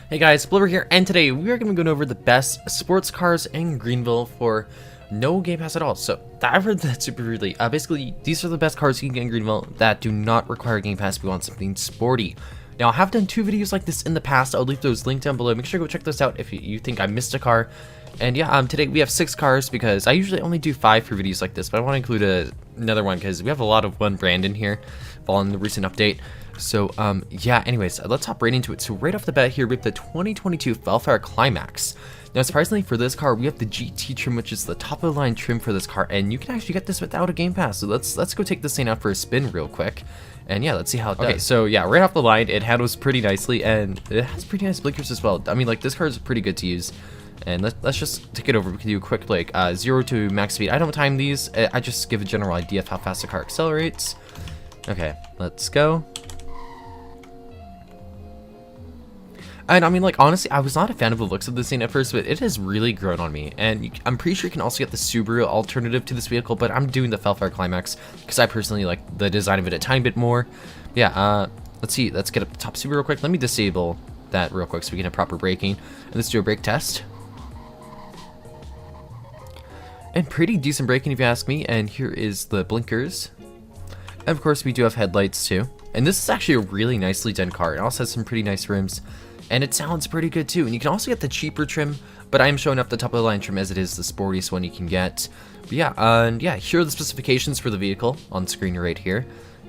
Hey guys, Blubber here, and today we are going to be going over the best sports cars in Greenville for no Game Pass at all. So I've heard that super weirdly. Basically, these are the best cars you can get in Greenville that do not require Game Pass if you want something sporty. Now, I have done 2 videos like this in the past. I'll leave those linked down below. Make sure to go check those out if you think I missed a car. And yeah, today we have 6 cars because I usually only do 5 for videos like this, but I want to include another one because we have a lot of one brand in here following the recent update. So yeah, anyways, let's hop right into it. So right off the bat here, we have the 2022 Vellfire Climax. Now, surprisingly for this car, we have the GT trim, which is the top of the line trim for this car, and you can actually get this without a Game Pass. So let's go take this thing out for a spin real quick. And yeah, let's see how it does. Okay, so yeah, right off the line, it handles pretty nicely, and it has pretty nice blinkers as well. I mean, like, this car is pretty good to use. And let's just take it over. We can do a quick, like, 0 to max speed. I don't time these. I just give a general idea of how fast the car accelerates. Okay, let's go. And I mean, like, honestly, I was not a fan of the looks of this thing at first, but it has really grown on me. And I'm pretty sure you can also get the Subaru alternative to this vehicle, but I'm doing the Vellfire Climax because I personally like the design of it a tiny bit more. Yeah, let's see. Let's get up the top speed real quick. Let me disable that real quick so we can have proper braking. And let's do a brake test. And pretty decent braking if you ask me. And here is the blinkers. And of course, we do have headlights too. And this is actually a really nicely done car. It also has some pretty nice rims. And it sounds pretty good too. And you can also get the cheaper trim, but I'm showing up the top of the line trim as it is the sportiest one you can get. But yeah, and yeah, here are the specifications for the vehicle on screen right here.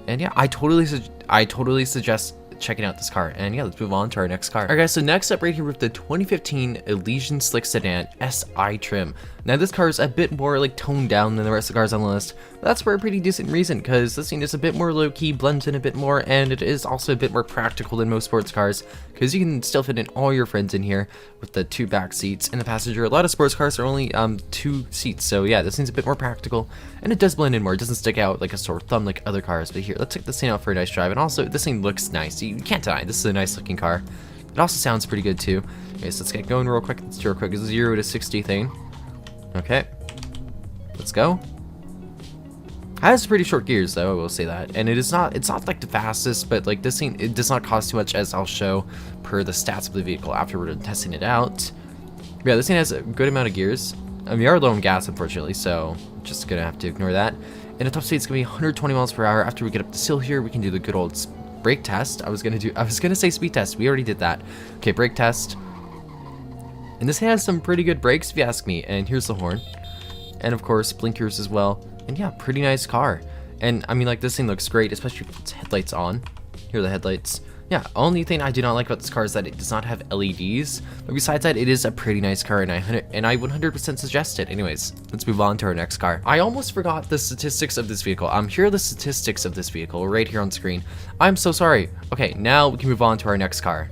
And yeah, I totally suggest checking out this car. And yeah, let's move on to our next car. Alright guys, so next up right here with the 2015 Elysion Slick Sedan SI trim. Now this car is a bit more like toned down than the rest of the cars on the list, but that's for a pretty decent reason because this thing is a bit more low-key, blends in a bit more, and it is also a bit more practical than most sports cars because you can still fit in all your friends in here with the 2 back seats and the passenger. A lot of sports cars are only 2 seats, so yeah, this thing's a bit more practical and it does blend in more. It doesn't stick out like a sore thumb like other cars. But here, let's take this thing out for a nice drive. And also, this thing looks nice. You can't deny this is a nice looking car. It also sounds pretty good too. Okay, so let's get going real quick. Let's do a quick 0 to 60 thing. Okay, let's go. It has pretty short gears though, I will say that. And it's not like the fastest, but like this thing, it does not cost too much, as I'll show per the stats of the vehicle after we're testing it out. But yeah, this thing has a good amount of gears. I mean, we are low on gas unfortunately, so just gonna have to ignore that. And the top speed is gonna be 120 miles per hour. After we get up the hill here, we can do the good old brake test. I was gonna say speed test. We already did that. Okay, brake test. And this has some pretty good brakes if you ask me. And here's the horn. And of course, blinkers as well. And yeah, pretty nice car. And I mean, like, this thing looks great, especially with its headlights on. Here are the headlights. Yeah, only thing I do not like about this car is that it does not have LEDs. But besides that, it is a pretty nice car, and I 100% suggest it. Anyways, let's move on to our next car. I almost forgot the statistics of this vehicle. Here are the statistics of this vehicle right here on screen. I'm so sorry. Okay, now we can move on to our next car.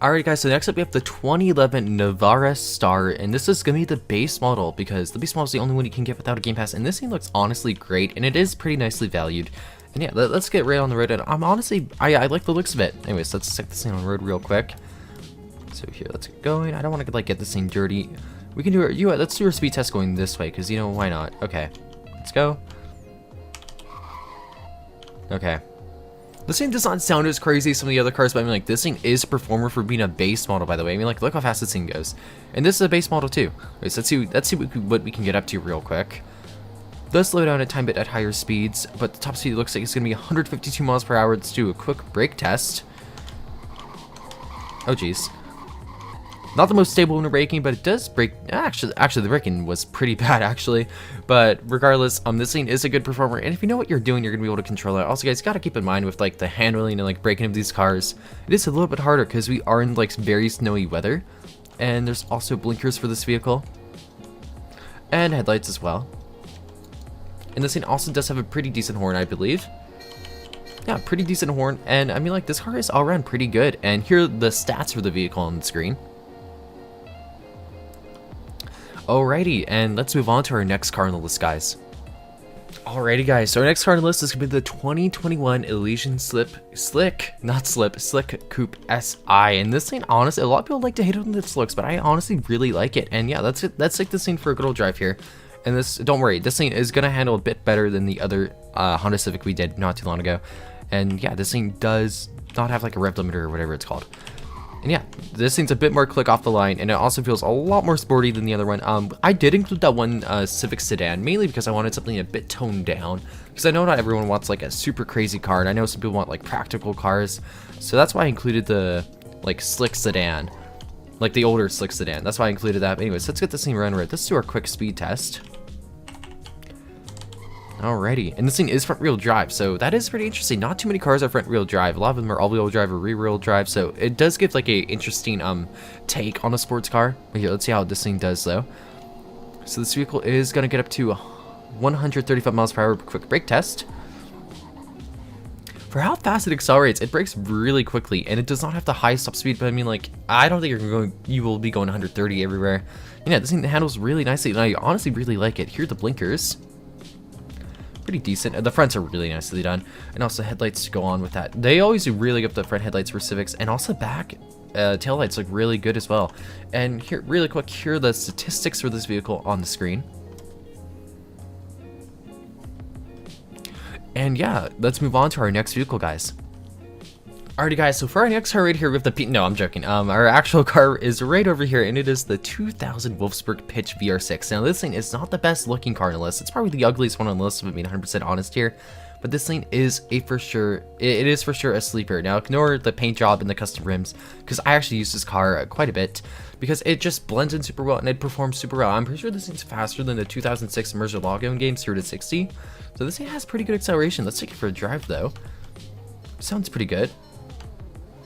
Alright guys, so next up we have the 2011 Navara Star, and this is going to be the base model because the base model is the only one you can get without a Game Pass, and this thing looks honestly great, and it is pretty nicely valued. And yeah, let's get right on the road, and I like the looks of it. Anyways, let's check this thing on the road real quick. So here, let's get going. I don't want to like get this thing dirty. We can do it. Let's do a speed test going this way, because you know, why not? Okay, let's go. Okay. This thing does not sound as crazy as some of the other cars, but I mean, like, this thing is a performer for being a base model, by the way. I mean, like, look how fast this thing goes. And this is a base model, too. Okay, so let's see what we can get up to real quick. It does slow down a tiny bit at higher speeds, but the top speed looks like it's going to be 152 miles per hour. Let's do a quick brake test. Oh, jeez. Not the most stable when braking, but it does brake. Actually, the braking was pretty bad, actually. But regardless, this thing is a good performer, and if you know what you're doing, you're gonna be able to control it. Also, guys, gotta keep in mind with like the handling and like braking of these cars, it is a little bit harder because we are in like very snowy weather, and there's also blinkers for this vehicle, and headlights as well. And this thing also does have a pretty decent horn, I believe. Yeah, pretty decent horn, and I mean, like, this car is all around pretty good. And here are the stats for the vehicle on the screen. Alrighty, and let's move on to our next car on the list, guys. Alrighty, guys, so our next car on the list is going to be the 2021 Elysion Slick Coupe SI. And this thing, honestly, a lot of people like to hate on its looks, but I honestly really like it. And yeah, let's take this thing for a good old drive here. And this, don't worry, this thing is going to handle a bit better than the other Honda Civic we did not too long ago. And yeah, this thing does not have like a rev limiter or whatever it's called. And yeah, this thing's a bit more click off the line, and it also feels a lot more sporty than the other one. I did include that one Civic Sedan, mainly because I wanted something a bit toned down, because I know not everyone wants like a super crazy car, and I know some people want like practical cars, so that's why I included the like slick sedan, like the older slick sedan. That's why I included that. But anyways, let's get this thing running right. Let's do our quick speed test. Alrighty, and this thing is front wheel drive, so that is pretty interesting. Not too many cars are front wheel drive. A lot of them are all wheel drive or rear wheel drive, so it does give like a interesting take on a sports car. But here, let's see how this thing does though. So this vehicle is gonna get up to 135 miles per hour quick brake test. For how fast it accelerates, it brakes really quickly, and it does not have the highest top speed. But I mean, like, I don't think you will be going 130 everywhere. And yeah, this thing handles really nicely, and I honestly really like it. Here are the blinkers. Pretty decent. The fronts are really nicely done, and also headlights to go on with that. They always do really good with the front headlights for Civics, and also back tail lights look really good as well. And here, really quick, here are the statistics for this vehicle on the screen. And yeah, let's move on to our next vehicle, guys. Alrighty guys, so for our next car right here, we have the no, I'm joking. Our actual car is right over here, and it is the 2000 Wolfsburg Pitch VR6. Now this thing is not the best looking car on the list. It's probably the ugliest one on the list, if I'm being 100% honest here. But this thing is it is for sure a sleeper. Now ignore the paint job and the custom rims, because I actually use this car quite a bit, because it just blends in super well and it performs super well. I'm pretty sure this thing's faster than the 2006 Immersive Logout game 0 to 60. So this thing has pretty good acceleration. Let's take it for a drive though. Sounds pretty good.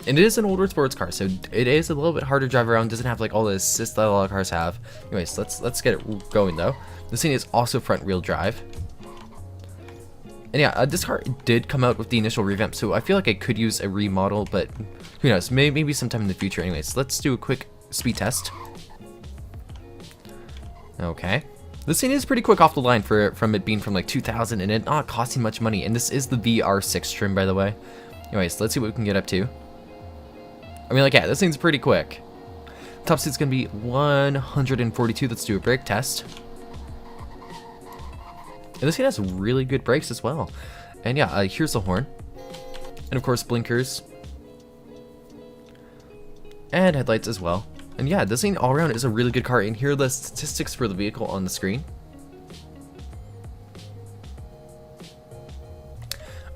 And it is an older sports car, so it is a little bit harder to drive around. Doesn't have like all the assist that a lot of cars have. Anyways, let's get it going though. This thing is also front wheel drive. And yeah, this car did come out with the initial revamp, so I feel like I could use a remodel, but who knows? Maybe sometime in the future. Anyways, let's do a quick speed test. Okay. This thing is pretty quick off the line from it being from like 2000 and it not costing much money. And this is the VR6 trim, by the way. Anyways, let's see what we can get up to. I mean, like, yeah, this thing's pretty quick. Top speed's gonna be 142. Let's do a brake test. And this thing has really good brakes as well. And yeah, here's the horn. And of course, blinkers. And headlights as well. And yeah, this thing all around is a really good car. And here are the statistics for the vehicle on the screen.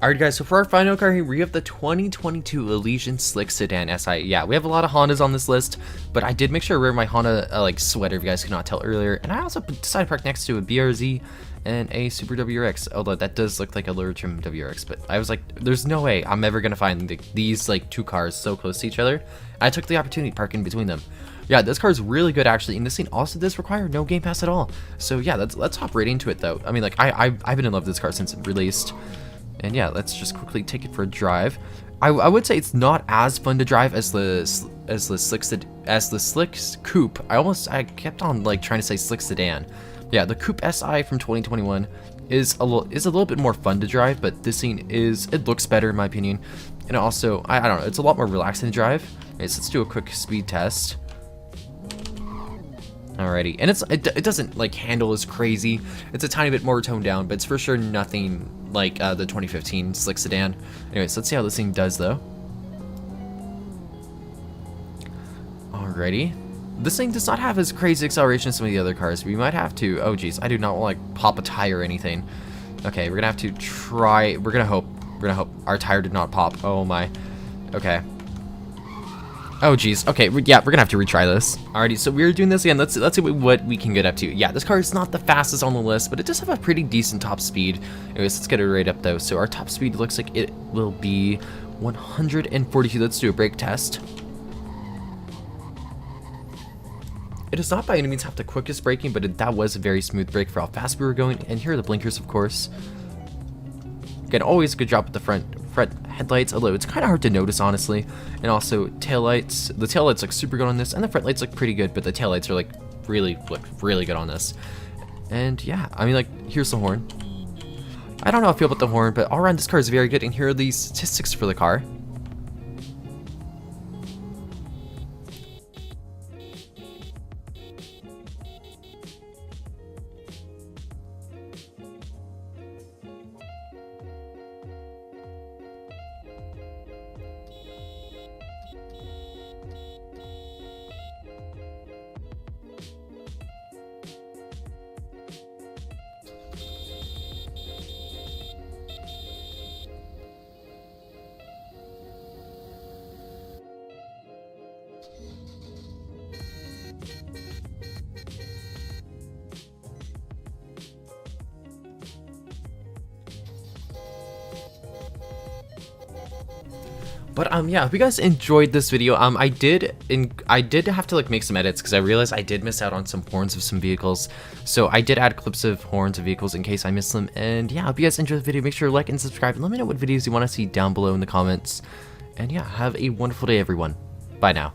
Alright guys, so for our final car here, we have the 2022 Elysion Slick Sedan SI. Yeah, we have a lot of Hondas on this list, but I did make sure to wear my Honda like sweater, if you guys could not tell earlier. And I also decided to park next to a BRZ and a Super WRX, although that does look like a lower trim WRX. But I was like, there's no way I'm ever gonna find these like two cars so close to each other. I took the opportunity to park in between them. Yeah, this car is really good actually, and this thing also does require no Game Pass at all. So yeah, let's hop right into it though. I mean, like I've been in love with this car since it released. And yeah, let's just quickly take it for a drive. I would say it's not as fun to drive as the Slick Coupe. I kept on like trying to say Slick Sedan. Yeah, the Coupe SI from 2021 is a little bit more fun to drive, but this thing it looks better in my opinion. And also, I don't know, it's a lot more relaxing to drive. Okay, so let's do a quick speed test. Alrighty, and it doesn't like handle as crazy. It's a tiny bit more toned down, but it's for sure nothing like the 2015 Slick Sedan. Anyways, let's see how this thing does though. Alrighty, this thing does not have as crazy acceleration as some of the other cars. We might have to. Oh geez, I do not want to like pop a tire or anything. Okay, we're gonna have to try. We're gonna hope our tire did not pop. Oh my. Okay. Oh geez, okay, yeah, we're gonna have to retry this. Alrighty, so we're doing this again. Let's see what we can get up to. Yeah, this car is not the fastest on the list, but it does have a pretty decent top speed. Anyways, let's get it right up though. So our top speed looks like it will be 142. Let's do a brake test. It does not by any means have the quickest braking, but that was a very smooth brake for how fast we were going. And here are the blinkers, of course. Again, always a good job with the front headlights, although it's kind of hard to notice honestly. And also taillights. The taillights look super good on this, and the front lights look pretty good, but the taillights are like look really good on this. And yeah, I mean, like, here's the horn. I don't know how I feel about the horn, but all around this car is very good. And here are the statistics for the car. But yeah, I hope you guys enjoyed this video. I did have to like make some edits because I realized I did miss out on some horns of some vehicles. So I did add clips of horns of vehicles in case I missed them. And yeah, I hope you guys enjoyed the video. Make sure to like and subscribe, and let me know what videos you want to see down below in the comments. And yeah, have a wonderful day, everyone. Bye now.